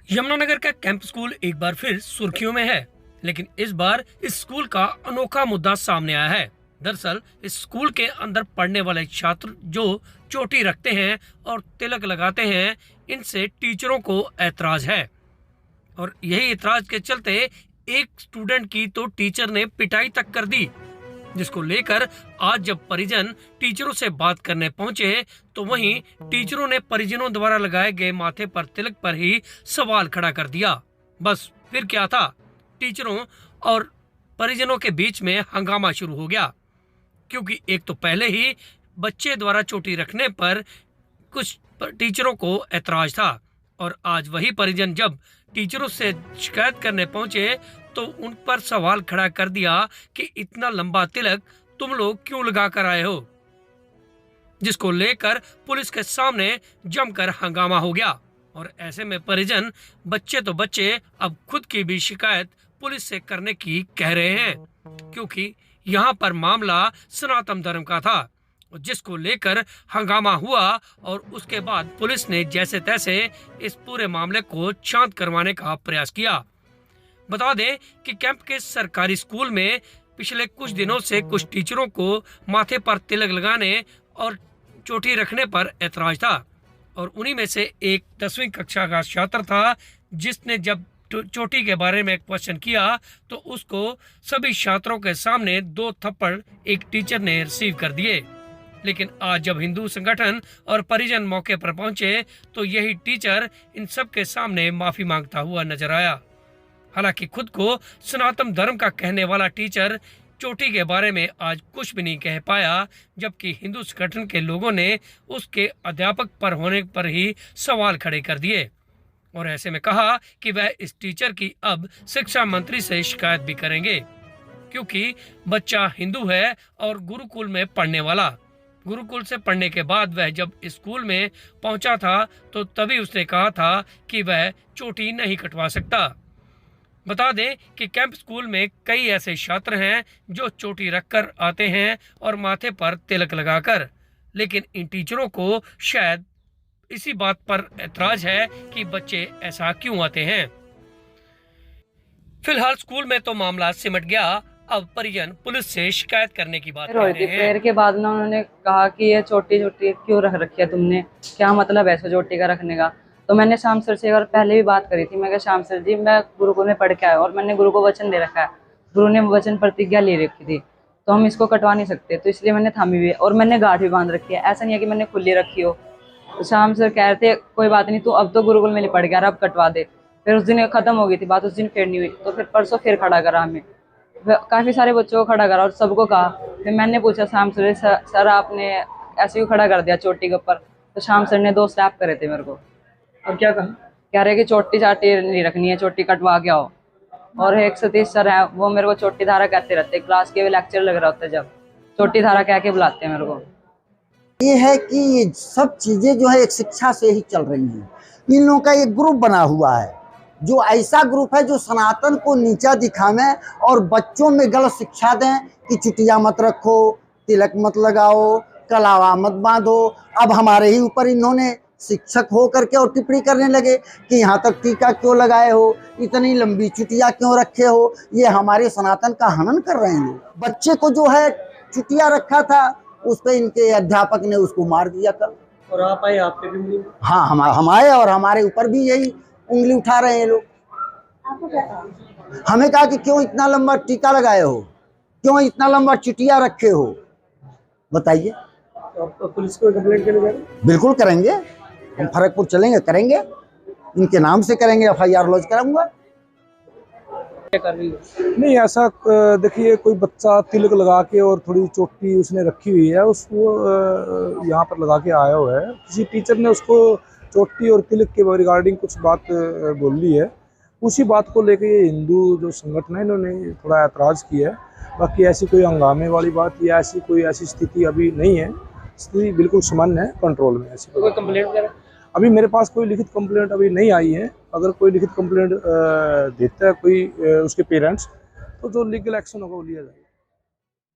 यमुनानगर का camp school एक बार फिर सुर्खियों में है, लेकिन इस बार इस स्कूल का अनोखा मुद्दा सामने आया है। दरअसल इस स्कूल के अंदर पढ़ने वाले छात्र जो चोटी रखते हैं और तिलक लगाते हैं, इनसे टीचरों को ऐतराज है। और यही ऐतराज के चलते एक स्टूडेंट की तो टीचर ने पिटाई तक कर दी, जिसको लेकर आज जब परिजन टीचरों से बात करने पहुंचे तो वहीं टीचरों ने परिजनों द्वारा लगाए गए माथे पर तिलक पर ही सवाल खड़ा कर दिया। बस फिर क्या था, टीचरों और परिजनों के बीच में हंगामा शुरू हो गया, क्योंकि एक तो पहले ही बच्चे द्वारा चोटी रखने पर कुछ टीचरों को ऐतराज था, और आज वही परिजन जब टीचरों से शिकायत करने पहुंचे तो उन पर सवाल खड़ा कर दिया कि इतना लंबा तिलक तुम लोग क्यों लगा कर आए हो, जिसको लेकर पुलिस के सामने जमकर हंगामा हो गया। और ऐसे में परिजन बच्चे तो बच्चे अब खुद की भी शिकायत पुलिस से करने की कह रहे हैं, क्योंकि यहाँ पर मामला सनातन धर्म का था, जिसको लेकर हंगामा हुआ। और उसके बाद पुलिस ने जैसे तैसे इस पूरे मामले को शांत करवाने का प्रयास किया। बता दें कि कैंप के सरकारी स्कूल में पिछले कुछ दिनों से कुछ टीचरों को माथे पर तिलक लगाने और चोटी रखने पर ऐतराज था, और उन्हीं में से एक 10वीं कक्षा का छात्र था, जिसने जब चोटी के बारे में क्वेश्चन किया तो उसको सभी छात्रों के सामने 2 थप्पड़ एक टीचर ने रिसीव कर दिए। लेकिन आज जब हिंदू संगठन और परिजन मौके पर पहुंचे तो यही टीचर इन सब के सामने माफी मांगता हुआ नजर आया। हालांकि खुद को सनातन धर्म का कहने वाला टीचर चोटी के बारे में आज कुछ भी नहीं कह पाया, जबकि हिंदू संगठन के लोगों ने उसके अध्यापक पर होने पर ही सवाल खड़े कर दिए, और ऐसे में कहा कि वह इस टीचर की अब शिक्षा मंत्री से शिकायत भी करेंगे, क्योंकि बच्चा हिंदू है और गुरुकुल में पढ़ने वाला। गुरुकुल से पढ़ने के बाद वह जब स्कूल में पहुंचा था तो तभी उसने कहा था कि वह चोटी नहीं कटवा सकता। बता दें कि कैंप स्कूल में कई ऐसे छात्र हैं जो चोटी रखकर आते हैं और माथे पर तिलक लगाकर, लेकिन इन टीचरों को शायद इसी बात पर ऐतराज है कि बच्चे ऐसा क्यों आते हैं। फिलहाल स्कूल में तो मामला सिमट गया, अब परिजन पुलिस से शिकायत करने की बात कर रहे हैं। प्रेयर के बाद ना उन्होंने कहा कि ये छोटी छोटी क्यों रख रखी है तुमने, क्या मतलब है चोटी का रखने का। तो मैंने श्याम सर से एक बार पहले भी बात करी थी। मैं कहा श्याम सर जी, मैं गुरुकुल में पढ़ के आया और मैंने गुरु को वचन दे रखा है, गुरु ने वचन प्रतिज्ञा ले रखी थी, तो हम इसको कटवा नहीं सकते, तो इसलिए मैंने थामी हुई है और मैंने गांठ भी बांध रखी है, ऐसा नहीं है कि मैंने खुली रखी हो। तो श्याम सर कह रहे थे कोई बात नहीं, तू अब तो गुरुकुल में पढ़ गया, अब कटवा दे। फिर उस दिन खत्म हो गई थी बात, उस दिन फिर नहीं हुई, तो फिर परसों फिर खड़ा करा हमें, काफी सारे बच्चों को खड़ा करा और सबको कहा। फिर मैंने पूछा श्याम सर, सर आपने ऐसे ही खड़ा कर दिया चोटी के ऊपर, तो श्याम सर ने 2 स्लैप करे थे मेरे को। और क्या कहा? कह रहे कि चोटी चाटी नहीं रखनी है, चोटी कटवा के आओ। और एक सतीश सर है, वो मेरे को चोटी धारा कहते रहते, क्लास के लेक्चर लग रहा होता है जब चोटी धारा कह के बुलाते हैं मेरे को। ये है कि ये सब चीजें जो है एक शिक्षा से ही चल रही हैं। इन लोगों का एक ग्रुप बना हुआ है, जो ऐसा ग्रुप है जो सनातन को नीचा दिखावे और बच्चों में गलत शिक्षा दें कि चुटिया मत रखो, तिलक मत लगाओ, कलावा मत बांधो। अब हमारे ही ऊपर इन्होंने शिक्षक हो करके और टिप्पणी करने लगे कि यहाँ तक टीका क्यों लगाए हो, इतनी लंबी चुटिया क्यों रखे हो, ये हमारे सनातन का हनन कर रहे हैं। बच्चे को जो है चुटिया रखा था, उस पर इनके अध्यापक ने उसको मार दिया कल। और आप आए, आप पे भी उंगली? हाँ, हम आए और हमारे ऊपर भी यही उंगली उठा रहे हैं लोग। हमें कहा कि क्यों इतना लंबा टीका लगाए हो, क्यों इतना लंबा चुटिया रखे हो, बताइए। तो पुलिस को कंप्लेंट करने जा रहे हैं? बिल्कुल करेंगे, हम फरकपुर चलेंगे, करेंगे, इनके नाम से करेंगे, FIR लॉन्च कराऊंगा। नहीं ऐसा देखिए, कोई बच्चा तिलक लगा के और थोड़ी चोटी उसने रखी हुई है, उसको यहाँ पर लगा के आया हुआ है, किसी टीचर ने उसको चोटी और तिलक के रिगार्डिंग कुछ बात बोल ली है, उसी बात को लेके ये हिंदू जो संगठन है इन्होंने थोड़ा ऐतराज़ किया है। बाकी ऐसी कोई हंगामे वाली बात या ऐसी स्थिति अभी नहीं है, स्थिति बिल्कुल सामान्य है, कंट्रोल में। ऐसी कोई कंप्लेंट वगैरह अभी मेरे पास कोई लिखित कंप्लेंट अभी नहीं आई है। अगर कोई लिखित कंप्लेंट देता है कोई उसके पेरेंट्स, तो जो लीगल एक्शन होगा वो लिया जाएगा।